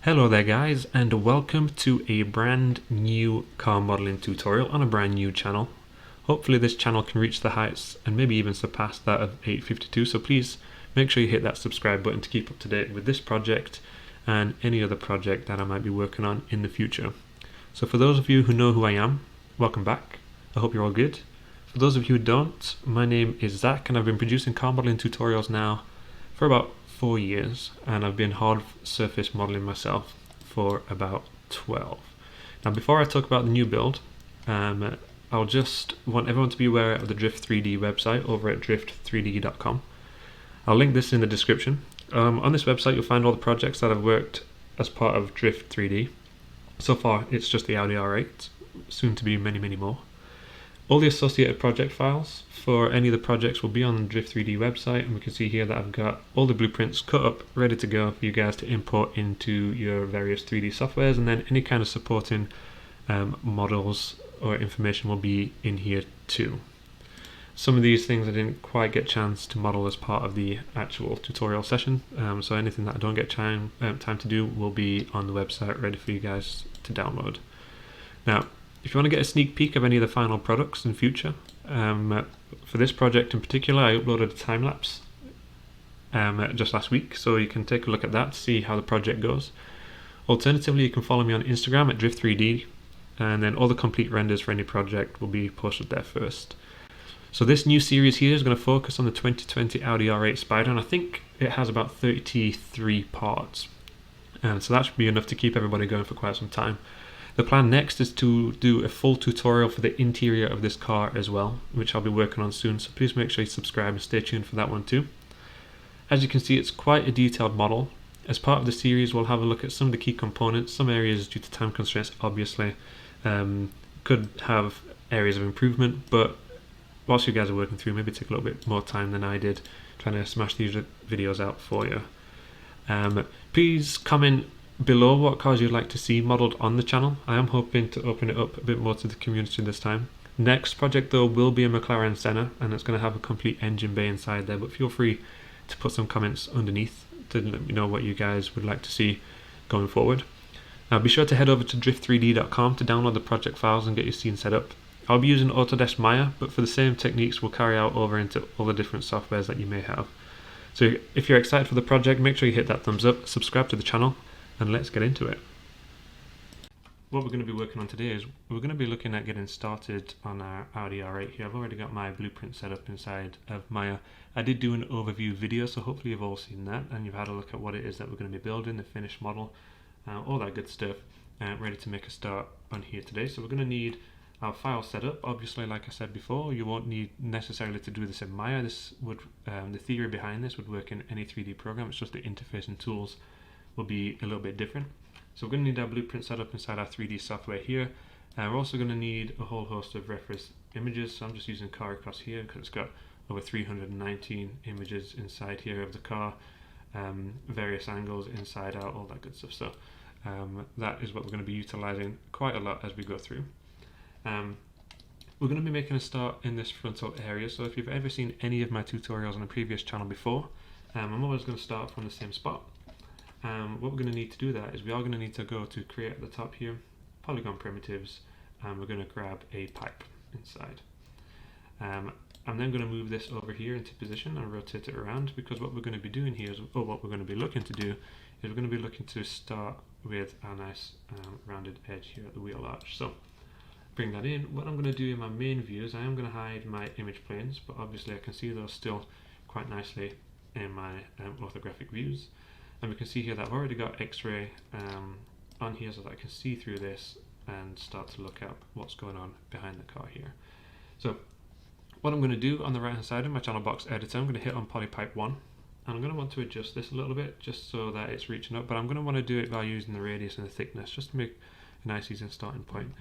Hello there guys, and welcome to a brand new car modeling tutorial on a brand new channel. Hopefully this channel can reach the heights and maybe even surpass that of 852, so please make sure you hit that subscribe button to keep up to date with this project and any other project that I might be working on in the future. So for those of you who know who I am, welcome back. I hope you're all good. For those of you who don't, my name is Zach and I've been producing car modeling tutorials now for about 4 years, and I've been hard surface modeling myself for about 12. Now before I talk about the new build, I'll just want everyone to be aware of the Drift 3D website over at drift3d.com. I'll link this in the description. On this website you'll find all the projects that I've worked as part of Drift 3D. So far it's just the Audi R8, soon to be many more. All the associated project files for any of the projects will be on the Drift 3D website, and we can see here that I've got all the blueprints cut up, ready to go for you guys to import into your various 3D softwares, and then any kind of supporting models or information will be in here too. Some of these things I didn't quite get a chance to model as part of the actual tutorial session, so anything that I don't get time to do will be on the website ready for you guys to download. Now, if you want to get a sneak peek of any of the final products in future, for this project in particular, I uploaded a time lapse just last week, so you can take a look at that to see how the project goes. Alternatively, you can follow me on Instagram at Drift3D, and then all the complete renders for any project will be posted there first. So this new series here is going to focus on the 2020 Audi R8 Spyder, and I think it has about 33 parts, and so that should be enough to keep everybody going for quite some time. The plan next is to do a full tutorial for the interior of this car as well, which I'll be working on soon, so please make sure you subscribe and stay tuned for that one too. As you can see, it's quite a detailed model. As part of the series, we'll have a look at some of the key components. Some areas, due to time constraints, obviously could have areas of improvement, but whilst you guys are working through, maybe take a little bit more time than I did trying to smash these videos out for you. Please comment below what cars you'd like to see modelled on the channel. I am hoping to open it up a bit more to the community this time. Next project though will be a McLaren Senna, and it's going to have a complete engine bay inside there, but feel free to put some comments underneath to let me know what you guys would like to see going forward. Now be sure to head over to drift3d.com to download the project files and get your scene set up. I'll be using Autodesk Maya, but for the same techniques we'll carry out over into all the different softwares that you may have. So if you're excited for the project, make sure you hit that thumbs up, subscribe to the channel, and let's get into it. What we're going to be working on today is we're going to be looking at getting started on our Audi R8 here. I've already got my blueprint set up inside of Maya. I did do an overview video, so hopefully you've all seen that and you've had a look at what it is that we're going to be building, the finished model, all that good stuff, ready to make a start on here today. So we're going to need our file set up. Obviously, like I said before, you won't need necessarily to do this in Maya. This would the theory behind this would work in any 3D program. It's just the interface and tools will be a little bit different. So we're going to need our blueprint set up inside our 3D software here. We're also going to need a whole host of reference images. So I'm just using car across here because it's got over 319 images inside here of the car, various angles, inside out, all that good stuff. So that is what we're going to be utilizing quite a lot as we go through. We're going to be making a start in this frontal area. So if you've ever seen any of my tutorials on a previous channel before, I'm always going to start from the same spot. What we're going to need to do that is we are going to need to go to create at the top here, polygon primitives, and we're going to grab a pipe inside. I'm then going to move this over here into position and rotate it around, because what we're going to be doing here is, or what we're going to be looking to do, is we're going to be looking to start with a nice rounded edge here at the wheel arch. So bring that in. What I'm going to do in my main view is I am going to hide my image planes, but obviously I can see those still quite nicely in my orthographic views. And we can see here that I've already got X-ray on here so that I can see through this and start to look at what's going on behind the car here. So what I'm going to do on the right hand side of my channel box editor, I'm going to hit on polypipe 1, and I'm going to want to adjust this a little bit just so that it's reaching up, but I'm going to want to do it by using the radius and the thickness just to make a nice easy starting point.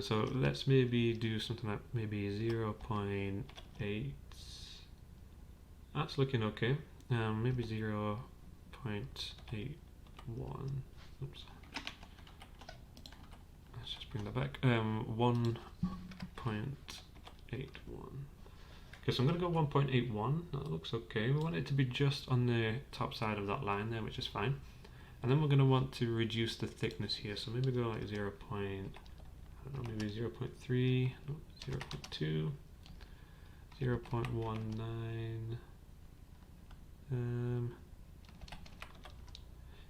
So let's maybe do something like maybe 0.8. That's looking okay. Maybe 0.81. Oops. Let's just bring that back. 1.81. Okay, so I'm going to go 1.81. That looks okay. We want it to be just on the top side of that line there, which is fine. And then we're going to want to reduce the thickness here. So maybe go like 0. I don't know, maybe 0.3, no, 0.2, 0.19,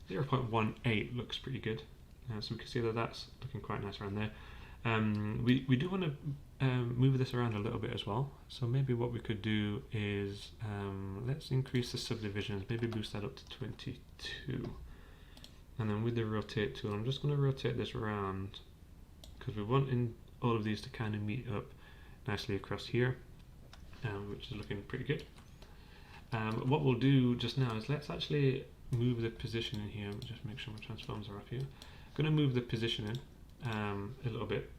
0.18 looks pretty good. So we can see that that's looking quite nice around there. We do want to move this around a little bit as well. So maybe what we could do is let's increase the subdivisions, maybe boost that up to 22. And then with the rotate tool, I'm just going to rotate this around because we want all of these to kind of meet up nicely across here, which is looking pretty good. What we'll do just now is let's actually move the position in here. Just make sure my transforms are up here. I'm going to move the position in a little bit.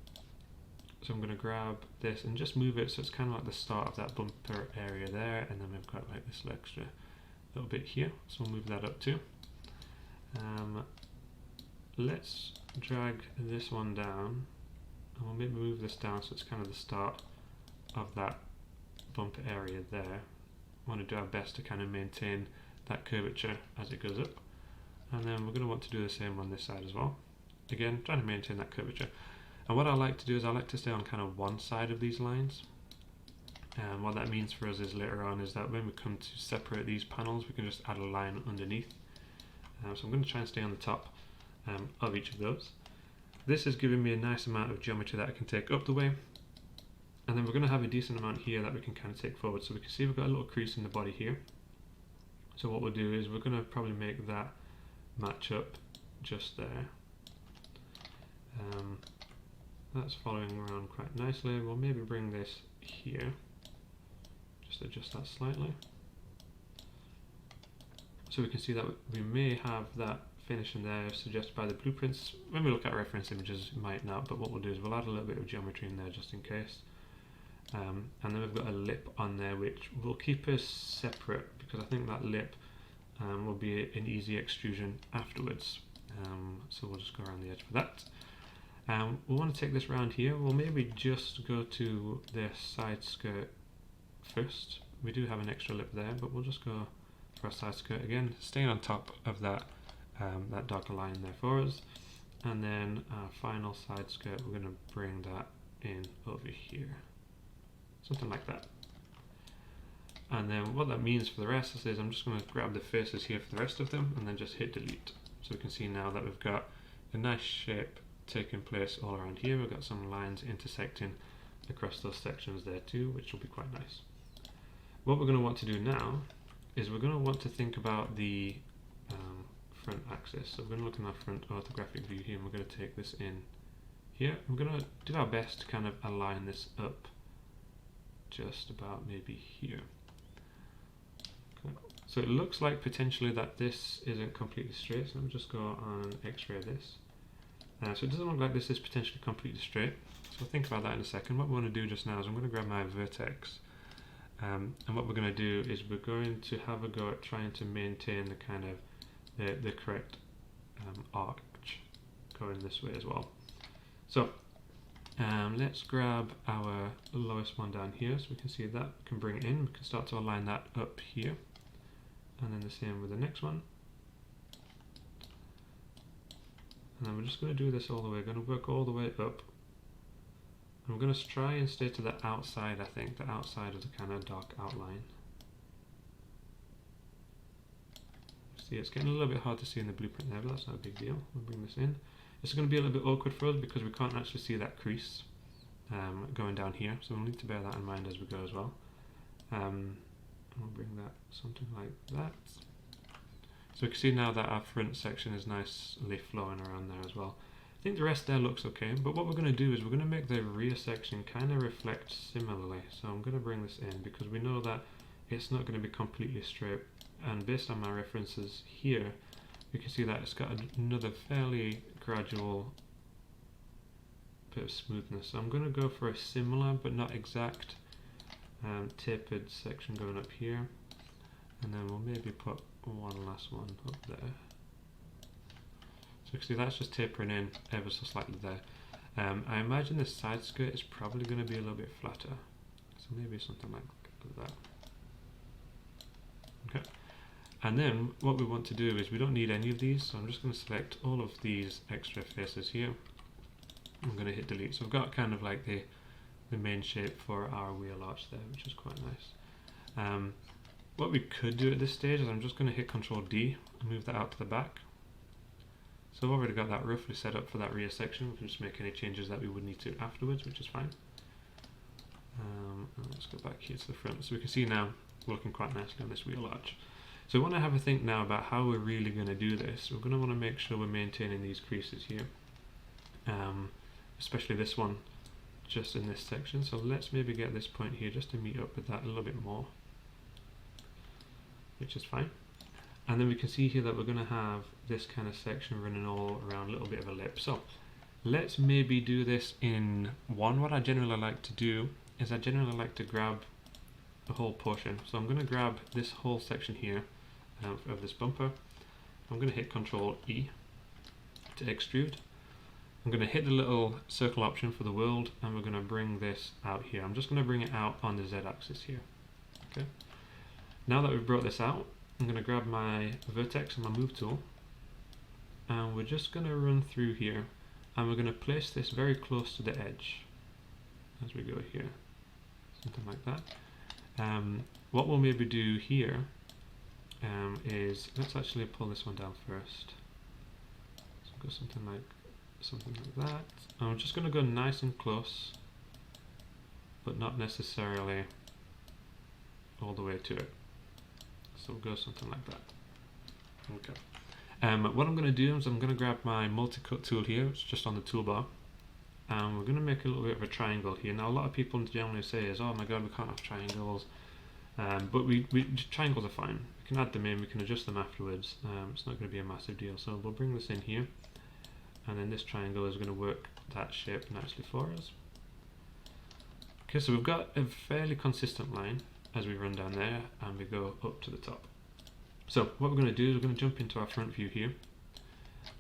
So I'm going to grab this and just move it so it's kind of like the start of that bumper area there, and then we've got like this extra little bit here. So we'll move that up too. Let's drag this one down, and we'll maybe move this down so it's kind of the start of that bumper area there. We want to do our best to kind of maintain that curvature as it goes up, and then we're going to want to do the same on this side as well. Again, trying to maintain that curvature. And what I like to do is I like to stay on kind of one side of these lines. And what that means for us is later on is that when we come to separate these panels, we can just add a line underneath. So I'm going to try and stay on the top of each of those. This is giving me a nice amount of geometry that I can take up the way. And then we're going to have a decent amount here that we can kind of take forward. So we can see we've got a little crease in the body here. So what we'll do is we're going to probably make that match up just there. That's following around quite nicely. We'll maybe bring this here. Just adjust that slightly. So we can see that we may have that finish in there suggested by the blueprints. When we look at reference images, it might not, but what we'll do is we'll add a little bit of geometry in there just in case. And then we've got a lip on there which will keep us separate, because I think that lip will be an easy extrusion afterwards. So we'll just go around the edge for that. We'll want to take this round here. We'll maybe just go to the side skirt first. We do have an extra lip there, but we'll just go for a side skirt again, staying on top of that that darker line there for us. And then our final side skirt, we're going to bring that in over here, something like that. And then what that means for the rest is I'm just going to grab the faces here for the rest of them and then just hit delete. So we can see now that we've got a nice shape taking place all around here. We've got some lines intersecting across those sections there too, which will be quite nice. What we're going to want to do now is we're going to want to think about the front axis. So we're going to look in our front orthographic view here, and we're going to take this in here. We're going to do our best to kind of align this up just about maybe here. Okay. So it looks like potentially that this isn't completely straight, so let me just go on and x-ray this. So it doesn't look like this is potentially completely straight, so we'll think about that in a second. What we want to do just now is I'm going to grab my vertex, and what we're going to do is we're going to have a go at trying to maintain the kind of the correct arch going this way as well. So let's grab our lowest one down here so we can see that. We can bring it in, we can start to align that up here, and then the same with the next one. And then we're just going to do this all the way, we're going to work all the way up. And we're going to try and stay to the outside, I think, the outside of the kind of dark outline. See, it's getting a little bit hard to see in the blueprint there, but that's not a big deal. We'll bring this in. It's going to be a little bit awkward for us because we can't actually see that crease going down here, so we'll need to bear that in mind as we go as well. We'll bring that something like that. So we can see now that our front section is nicely flowing around there as well. I think the rest there looks okay, but what we're going to do is we're going to make the rear section kind of reflect similarly. So I'm going to bring this in because we know that it's not going to be completely straight, and based on my references here, you can see that it's got another fairly gradual bit of smoothness. So I'm going to go for a similar but not exact tapered section going up here, and then we'll maybe put one last one up there. So you can see that's just tapering in ever so slightly there. I imagine this side skirt is probably going to be a little bit flatter, so maybe something like that. Okay. And then what we want to do is we don't need any of these, so I'm just going to select all of these extra faces here. I'm going to hit delete. So I've got kind of like the main shape for our wheel arch there, which is quite nice. What we could do at this stage is I'm just going to hit Ctrl D and move that out to the back. So I've already got that roughly set up for that rear section. We can just make any changes that we would need to afterwards, which is fine. Let's go back here to the front. So we can see now we're looking quite nicely on this wheel arch. So we want to have a think now about how we're really going to do this. We're going to want to make sure we're maintaining these creases here, especially this one just in this section. So let's maybe get this point here just to meet up with that a little bit more, which is fine. And then we can see here that we're going to have this kind of section running all around a little bit of a lip. So let's maybe do this in one. What I generally like to do is I generally like to grab the whole portion. So I'm going to grab this whole section here of this bumper. I'm going to hit Ctrl E to extrude. I'm going to hit the little circle option for the world, and we're going to bring this out here. I'm just going to bring it out on the Z axis here. Okay. Now that we've brought this out, I'm going to grab my vertex and my move tool, and we're just going to run through here, and we're going to place this very close to the edge as we go here, something like that. What we'll maybe do here is, let's actually pull this one down first. So go something like that. And I'm just going to go nice and close, but not necessarily all the way to it. So we'll go something like that. Okay. What I'm going to do is I'm going to grab my multi-cut tool here. It's just on the toolbar. And we're going to make a little bit of a triangle here. Now a lot of people generally say is, oh my god, we can't have triangles. But triangles are fine. We can add them in, we can adjust them afterwards. It's not going to be a massive deal. So we'll bring this in here. And then this triangle is going to work that shape nicely for us. Okay, so we've got a fairly consistent line as we run down there and we go up to the top. So what we're going to do is we're going to jump into our front view here,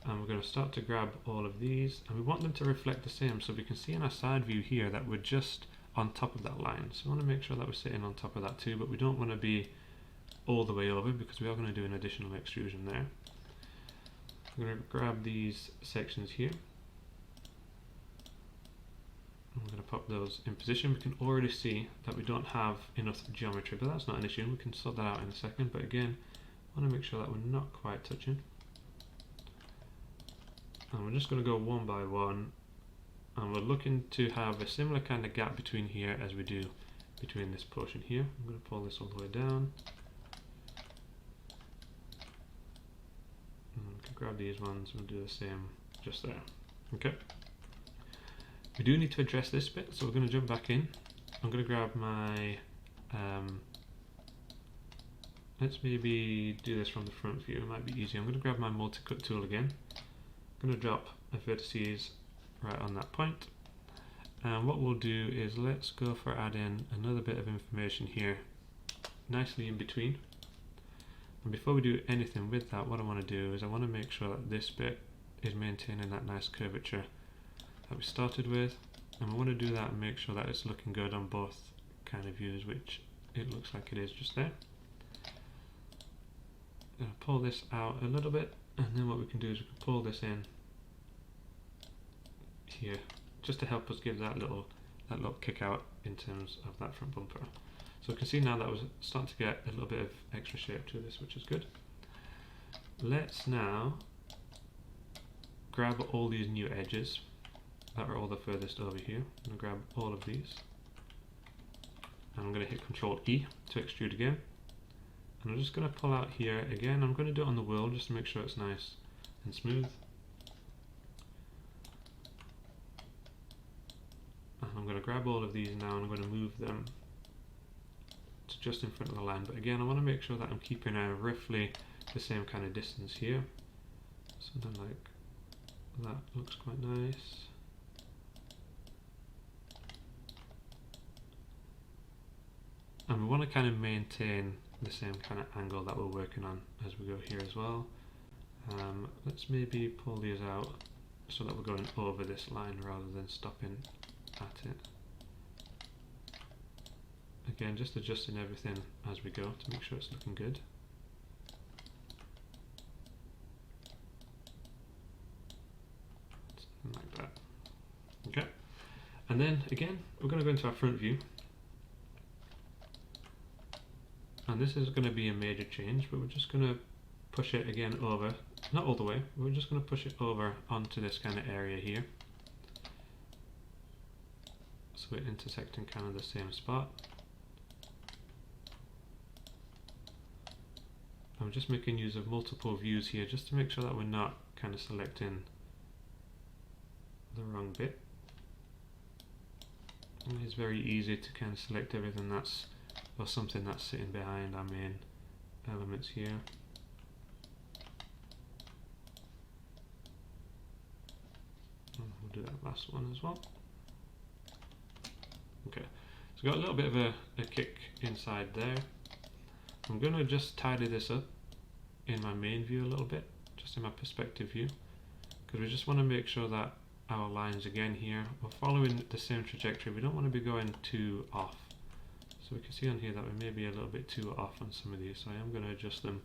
and we're going to start to grab all of these, and we want them to reflect the same, so we can see in our side view here that we're just on top of that line. So we want to make sure that we're sitting on top of that too, but we don't want to be all the way over because we are going to do an additional extrusion there. I'm going to grab these sections here. I'm going to pop those in position. We can already see that we don't have enough geometry, but that's not an issue. We can sort that out in a second, but again, I want to make sure that we're not quite touching. And we're just going to go one by one, and we're looking to have a similar kind of gap between here as we do between this portion here. I'm going to pull this all the way down. And we can grab these ones and do the same just there. Okay. We do need to address this bit, so we're going to jump back in. I'm going to grab my, let's maybe do this from the front view, it might be easier. I'm going to grab my multi-cut tool again. I'm going to drop my vertices right on that point. And what we'll do is let's go for adding another bit of information here, nicely in between. And before we do anything with that, what I want to do is I want to make sure that this bit is maintaining that nice curvature that we started with, and we want to do that and make sure that it's looking good on both kind of views, which it looks like it is just there. I'm going to pull this out a little bit, and then what we can do is we can pull this in here just to help us give that little kick out in terms of that front bumper. So we can see now that we're starting to get a little bit of extra shape to this, which is good. Let's now grab all these new edges that are all the furthest over here. I'm going to grab all of these, and I'm going to hit Ctrl E to extrude again, and I'm just going to pull out here again. I'm going to do it on the world just to make sure it's nice and smooth, and I'm going to grab all of these now and I'm going to move them to just in front of the line, but again I want to make sure that I'm keeping a roughly the same kind of distance here. Something like that looks quite nice. And we want to kind of maintain the same kind of angle that we're working on as we go here as well. Let's maybe pull these out so that we're going over this line rather than stopping at it. Again, just adjusting everything as we go to make sure it's looking good. Okay, and then again we're going to go into our front view, and this is going to be a major change, but we're just going to push it again over, not all the way, we're just going to push it over onto this kind of area here, so we're intersecting kind of the same spot. I'm just making use of multiple views here just to make sure that we're not kind of selecting the wrong bit. And it's very easy to kind of select everything that's, or something that's sitting behind our main elements here. And we'll do that last one as well. Okay, so got a little bit of a kick inside there. I'm going to just tidy this up in my main view a little bit, just in my perspective view, because we just want to make sure that our lines again here are following the same trajectory. We don't want to be going too off. So we can see on here that we may be a little bit too off on some of these, so I am going to adjust them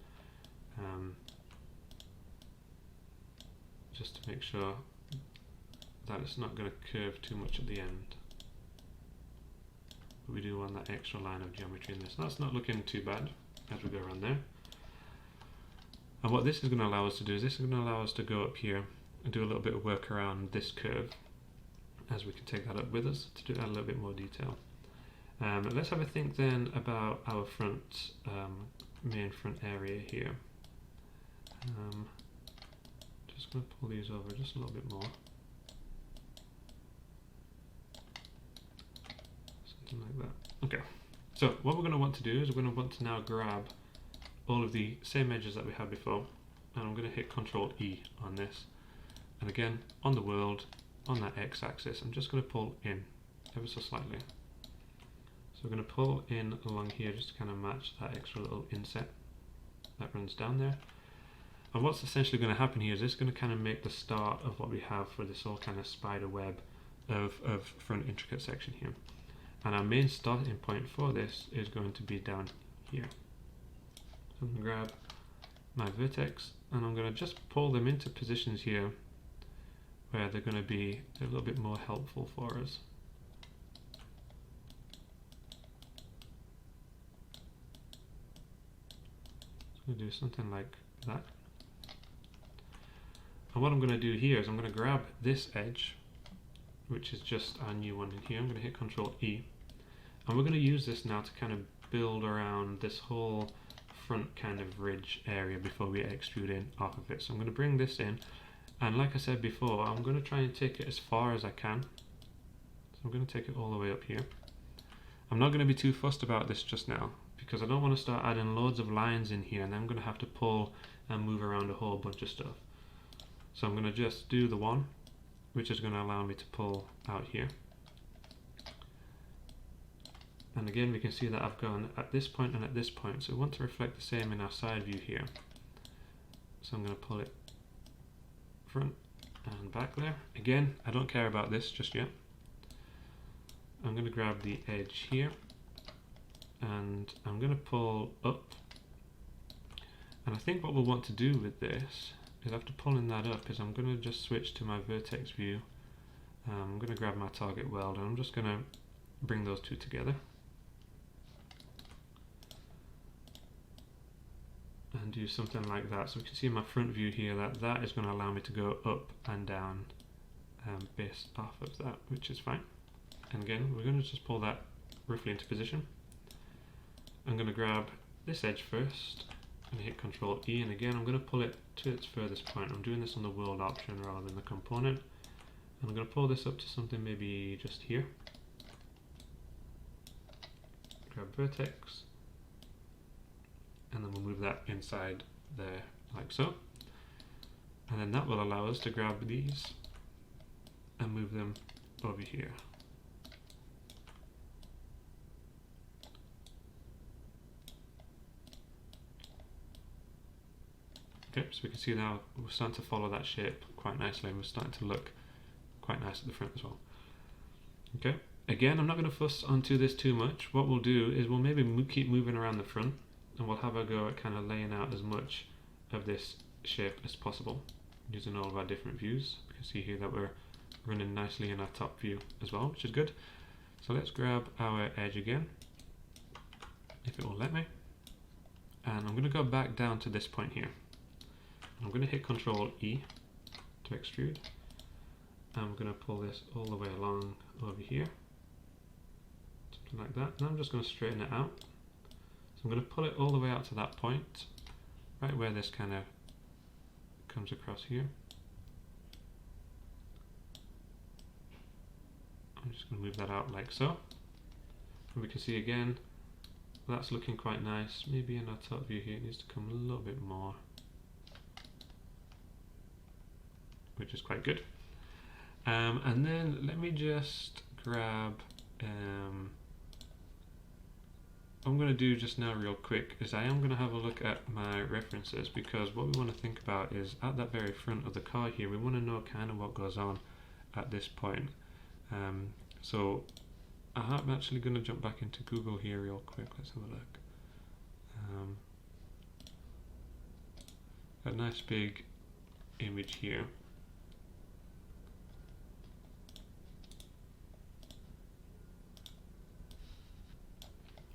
just to make sure that it's not going to curve too much at the end. But we do want that extra line of geometry in this. That's not looking too bad as we go around there. And what this is going to allow us to do is this is going to allow us to go up here and do a little bit of work around this curve, as we can take that up with us to do add a little bit more detail. Let's have a think then about our front, main front area here. Just going to pull these over just a little bit more. Something like that. Okay, so what we're going to want to do is we're going to want to now grab all of the same edges that we had before, and I'm going to hit Ctrl E on this. And again, on the world, on that x-axis, I'm just going to pull in ever so slightly. So we're going to pull in along here just to kind of match that extra little inset that runs down there. And what's essentially going to happen here is this is going to kind of make the start of what we have for this whole kind of spider web of front intricate section here. And our main starting point for this is going to be down here. So I'm going to grab my vertex and I'm going to just pull them into positions here where they're going to be a little bit more helpful for us. So I'm going to do something like that. And what I'm going to do here is I'm going to grab this edge, which is just our new one in here. I'm going to hit Ctrl E. And we're going to use this now to kind of build around this whole front kind of ridge area before we extrude in off of it. So I'm going to bring this in. And like I said before, I'm going to try and take it as far as I can. So I'm going to take it all the way up here. I'm not going to be too fussed about this just now, because I don't want to start adding loads of lines in here and then I'm going to have to pull and move around a whole bunch of stuff. So I'm going to just do the one, which is going to allow me to pull out here. And again, we can see that I've gone at this point and at this point, so we want to reflect the same in our side view here. So I'm going to pull it front and back there. Again, I don't care about this just yet. I'm going to grab the edge here and I'm going to pull up. And I think what we'll want to do with this is, after pulling that up, is I'm going to just switch to my vertex view. I'm going to grab my target weld and I'm just going to bring those two together. And do something like that. So we can see in my front view here that that is going to allow me to go up and down based off of that, which is fine. And again, we're going to just pull that roughly into position. I'm going to grab this edge first and hit Ctrl E, and again I'm going to pull it to its furthest point. I'm doing this on the world option rather than the component. And I'm going to pull this up to something maybe just here. Grab vertex. And then we'll move that inside there like so. And then that will allow us to grab these and move them over here. Okay, so we can see now we're starting to follow that shape quite nicely and we're starting to look quite nice at the front as well. Okay, again, I'm not going to fuss onto this too much. What we'll do is we'll maybe keep moving around the front and we'll have a go at kind of laying out as much of this shape as possible using all of our different views. You can see here that we're running nicely in our top view as well, which is good. So let's grab our edge again, if it will let me. And I'm going to go back down to this point here. I'm going to hit Control E to extrude. I'm going to pull this all the way along over here, something like that. And I'm just going to straighten it out. So I'm going to pull it all the way out to that point, right where this kind of comes across here. I'm just going to move that out like so. And we can see again, that's looking quite nice. Maybe in our top view here it needs to come a little bit more, which is quite good. And then let me just grab, I'm going to do just now real quick is I am going to have a look at my references, because what we want to think about is at that very front of the car here, we want to know kind of what goes on at this point. So I'm actually going to jump back into Google here real quick. Let's have a look. A nice big image here.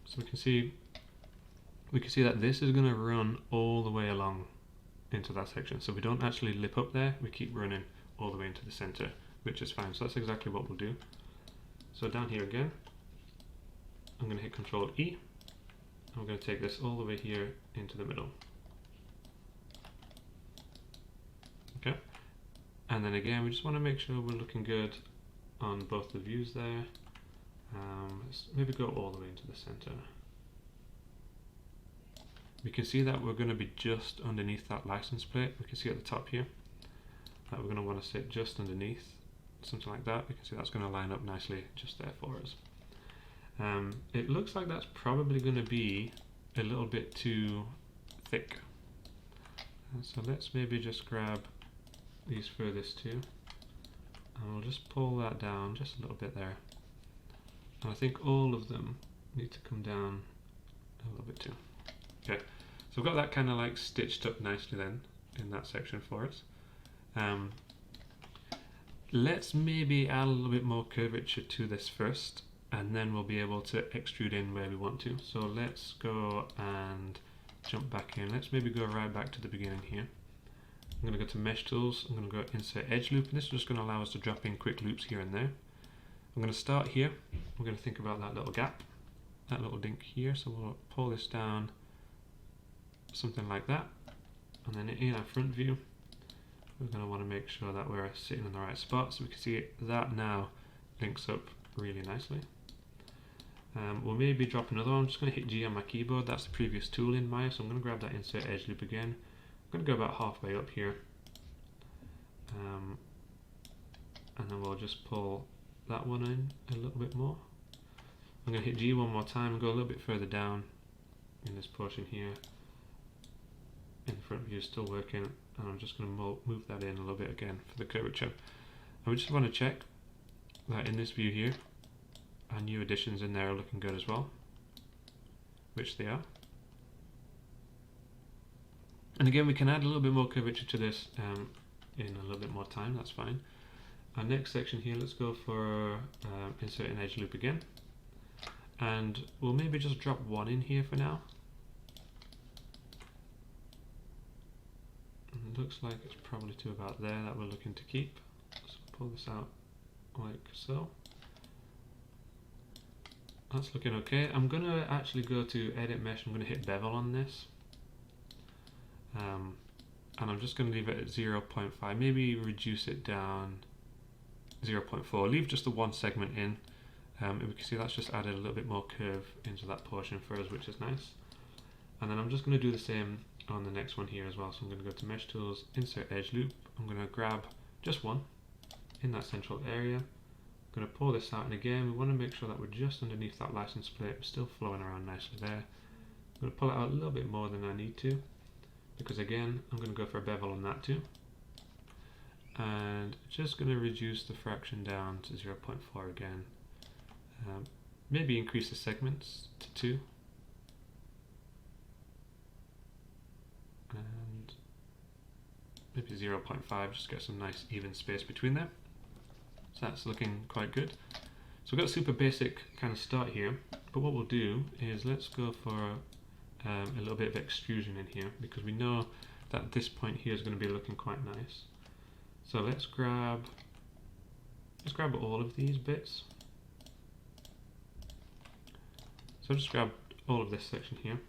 So we can see that this is going to run all the way along into that section. So we don't actually lip up there, we keep running all the way into the center, which is fine. So that's exactly what we'll do. So down here again, I'm going to hit Control E, and we're going to take this all the way here into the middle. Okay, and then again, we just want to make sure we're looking good on both the views there. Let's maybe go all the way into the center. We can see that we're going to be just underneath that license plate. We can see at the top here that we're going to want to sit just underneath, something like that. We can see that's going to line up nicely just there for us. It looks like that's probably going to be a little bit too thick. So let's maybe just grab these furthest two, and we'll just pull that down just a little bit there. And I think all of them need to come down a little bit too. Okay, so we've got that kind of like stitched up nicely then in that section for us. Let's maybe add a little bit more curvature to this first, and then we'll be able to extrude in where we want to. So let's go and jump back in. Let's maybe go right back to the beginning here. I'm going to go to Mesh Tools, I'm going to go Insert Edge Loop, and this is just going to allow us to drop in quick loops here and there. I'm going to start here. We're going to think about that little gap, that little dink here, so we'll pull this down something like that, and then in our front view we're going to want to make sure that we're sitting in the right spot, so we can see that now links up really nicely. We'll maybe drop another one. I'm just going to hit G on my keyboard, that's the previous tool in Maya, so I'm going to grab that Insert Edge Loop again. I'm going to go about halfway up here, and then we'll just pull that one in a little bit more. I'm going to hit G one more time and go a little bit further down in this portion here. In the front view is still working, and I'm just going to move that in a little bit again for the curvature. And we just want to check that in this view here, our new additions in there are looking good as well, which they are. And again, we can add a little bit more curvature to this in a little bit more time, that's fine. Our next section here, let's go for Insert an Edge Loop again. And we'll maybe just drop one in here for now. And it looks like it's probably to about there that we're looking to keep. So pull this out like so. That's looking okay. I'm going to actually go to Edit Mesh, I'm going to hit Bevel on this. And I'm just going to leave it at 0.5, maybe reduce it down 0.4, leave just the one segment in. We can see that's just added a little bit more curve into that portion for us, which is nice. And then I'm just going to do the same on the next one here as well. So I'm going to go to Mesh Tools, Insert Edge Loop. I'm going to grab just one in that central area. I'm going to pull this out, and again we want to make sure that we're just underneath that license plate. We're still flowing around nicely there. I'm going to pull it out a little bit more than I need to, because again I'm going to go for a bevel on that too. And just going to reduce the fraction down to 0.4 again. Maybe increase the segments to 2. And maybe 0.5, just get some nice even space between them. So that's looking quite good. So we've got a super basic kind of start here, but what we'll do is let's go for a little bit of extrusion in here, because we know that this point here is going to be looking quite nice. So let's grab all of these bits. So I'll just grab all of this section here.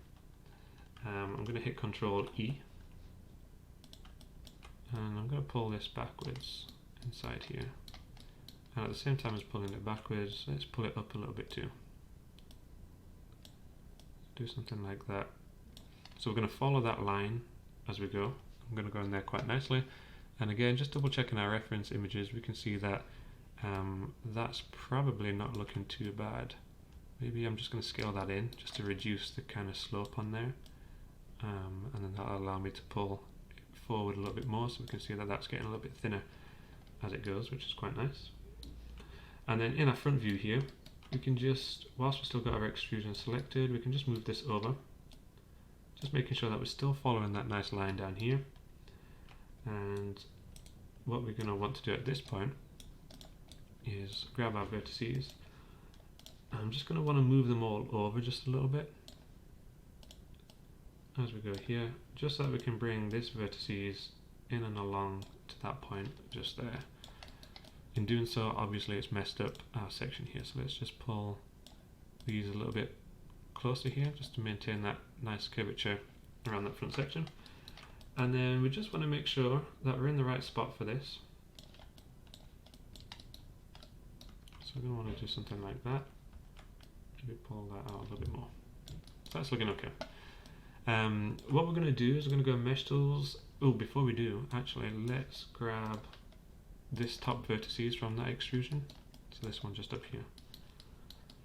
I'm going to hit Control E, and I'm going to pull this backwards inside here. And at the same time as pulling it backwards, let's pull it up a little bit too. Do something like that. So we're going to follow that line as we go. I'm going to go in there quite nicely. And again, just double checking our reference images, we can see that that's probably not looking too bad. Maybe I'm just going to scale that in just to reduce the kind of slope on there. And then that'll allow me to pull it forward a little bit more, so we can see that that's getting a little bit thinner as it goes, which is quite nice. And then in our front view here, we can just, whilst we've still got our extrusion selected, we can just move this over. Just making sure that we're still following that nice line down here. And what we're going to want to do at this point is grab our vertices. I'm just going to want to move them all over just a little bit as we go here, just so that we can bring these vertices in and along to that point just there. In doing so, obviously it's messed up our section here, so let's just pull these a little bit closer here just to maintain that nice curvature around that front section. And then we just want to make sure that we're in the right spot for this. So we're going to want to do something like that. Maybe pull that out a little bit more. So that's looking okay. What we're going to do is we're going to go Mesh Tools. Oh, before we do, actually, let's grab this top vertices from that extrusion. So this one just up here.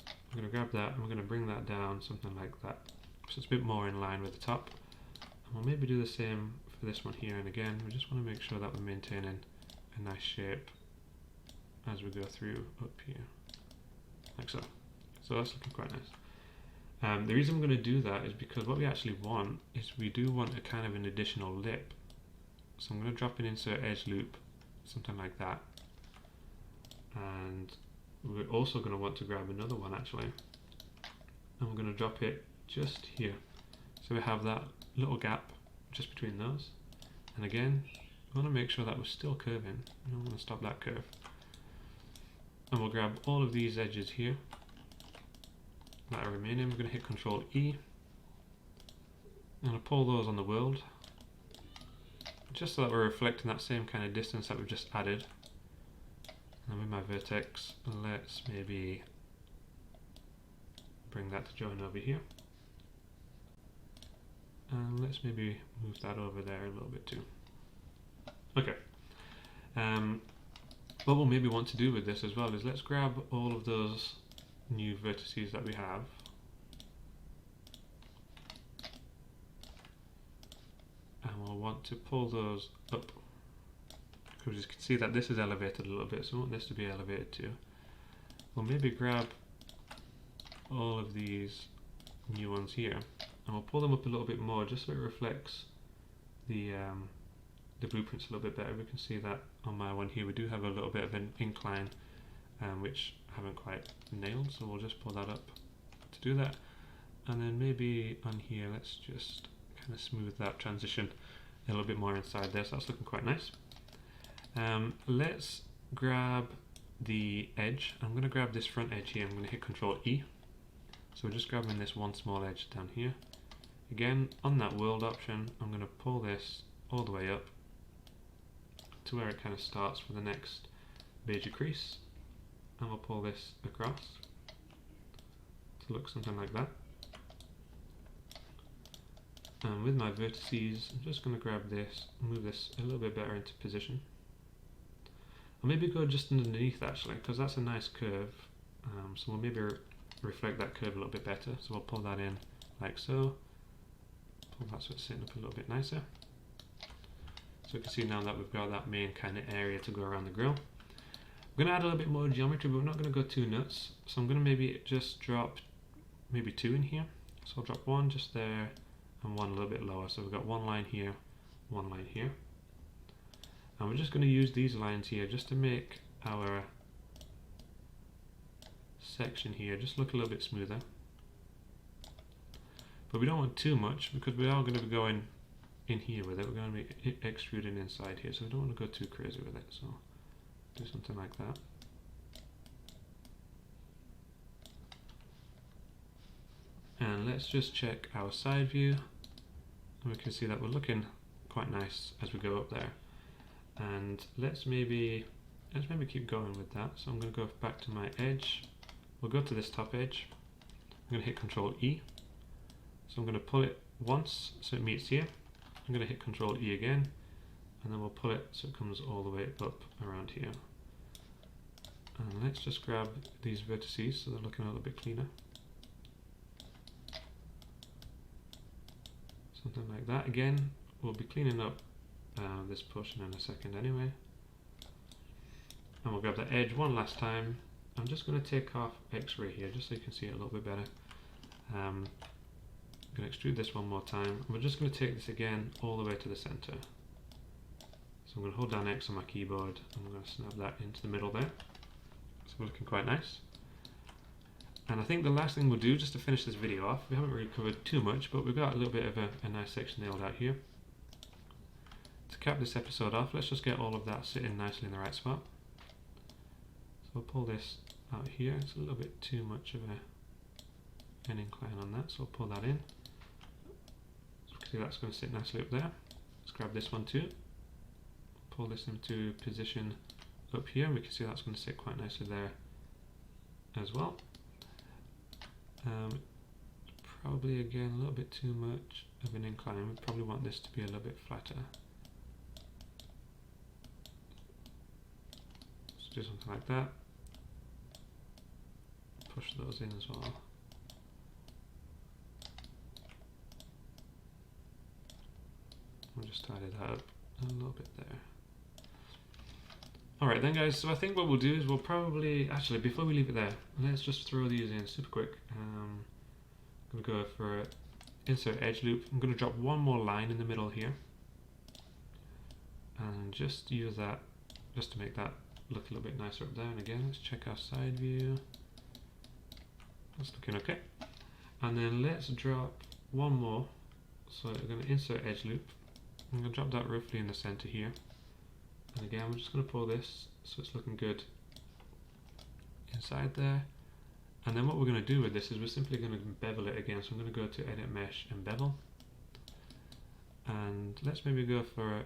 We're going to grab that and we're going to bring that down something like that, so it's a bit more in line with the top. And we'll maybe do the same for this one here, and again we just want to make sure that we're maintaining a nice shape as we go through up here, like so. So that's looking quite nice. The reason we're going to do that is because what we actually want is we do want a kind of an additional lip. So I'm going to drop an insert edge loop, something like that. And we're also going to want to grab another one actually. And we're going to drop it just here. So we have that little gap just between those. And again, we want to make sure that we're still curving. We don't want to stop that curve. And we'll grab all of these edges here that are remaining. We're going to hit Control E. I'm going to pull those on the world, just so that we're reflecting that same kind of distance that we've just added. And with my vertex, let's maybe bring that to join over here. And let's maybe move that over there a little bit too. Okay. What we'll maybe want to do with this as well is let's grab all of those new vertices that we have. And we'll want to pull those up, because you can see that this is elevated a little bit, so we want this to be elevated too. We'll maybe grab all of these new ones here, and we'll pull them up a little bit more just so it reflects the blueprints a little bit better. We can see that on my one here we do have a little bit of an incline, which I haven't quite nailed, so we'll just pull that up to do that. And then maybe on here let's just kind of smooth that transition a little bit more inside there, so that's looking quite nice. Let's grab the edge. I'm going to grab this front edge here. I'm going to hit Control E. So we're just grabbing this one small edge down here. Again, on that world option, I'm going to pull this all the way up to where it kind of starts for the next major crease, and we'll pull this across to look something like that. And with my vertices, I'm just going to grab this, move this a little bit better into position. I'll maybe go just underneath actually, because that's a nice curve. So we'll maybe reflect that curve a little bit better. So we'll pull that in like so. Pull that so it's sitting up a little bit nicer. So you can see now that we've got that main kind of area to go around the grill. We're going to add a little bit more geometry, but we're not going to go too nuts. So I'm going to maybe just drop maybe 2 in here. So I'll drop 1 just there and 1 a little bit lower. So we've got 1 line here, 1 line here. And we're just going to use these lines here just to make our section here just look a little bit smoother. But we don't want too much because we are going to be going in here with it. We're going to be extruding inside here, so we don't want to go too crazy with it. So do something like that. And let's just check our side view, and we can see that we're looking quite nice as we go up there. And let's maybe keep going with that. So I'm going to go back to my edge. We'll go to this top edge. I'm going to hit Control E. So I'm going to pull it once so it meets here. I'm going to hit Control E again, and then we'll pull it so it comes all the way up around here. And let's just grab these vertices so they're looking a little bit cleaner. Something like that. Again, we'll be cleaning up this portion in a second anyway. And we'll grab the edge one last time. I'm just going to take off X-ray here just so you can see it a little bit better. I'm going to extrude this one more time. And we're just going to take this again all the way to the center. So I'm going to hold down X on my keyboard and I'm going to snap that into the middle there. So we're looking quite nice. And I think the last thing we'll do, just to finish this video off, we haven't really covered too much, but we've got a little bit of a nice section nailed out here. To cap this episode off, let's just get all of that sitting nicely in the right spot. So we'll pull this out here. It's a little bit too much of an incline on that, so we'll pull that in. So you can see that's going to sit nicely up there. Let's grab this one too. Pull this into position up here, and we can see that's going to sit quite nicely there as well. Probably again a little bit too much of an incline. We probably want this to be a little bit flatter. Let's do something like that. Push those in as well. We'll just tidy that up a little bit there. Alright then guys, so I think what we'll do is we'll probably, actually before we leave it there, let's just throw these in super quick. I'm going to go for insert edge loop. I'm going to drop one more line in the middle here. And just use that, just to make that look a little bit nicer up there. And again, let's check our side view. That's looking okay. And then let's drop one more. So we're going to insert edge loop. I'm going to drop that roughly in the center here. And again, we're just going to pull this so it's looking good inside there. And then what we're going to do with this is we're simply going to bevel it again. So I'm going to go to Edit Mesh and Bevel. And let's maybe go for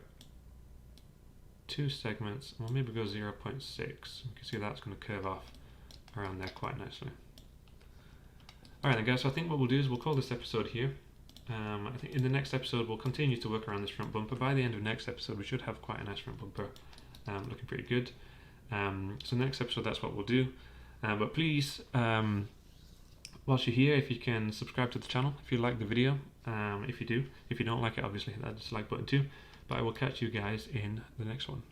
2 segments. We'll maybe go 0.6. You can see that's going to curve off around there quite nicely. Alright then guys, so I think what we'll do is we'll call this episode here. I think in the next episode we'll continue to work around this front bumper. By the end of next episode we should have quite a nice front bumper, looking pretty good. So next episode that's what we'll do. But please, whilst you're here, if you can subscribe to the channel if you like the video. If you do, if you don't like it, obviously hit that dislike button too. But I will catch you guys in the next one.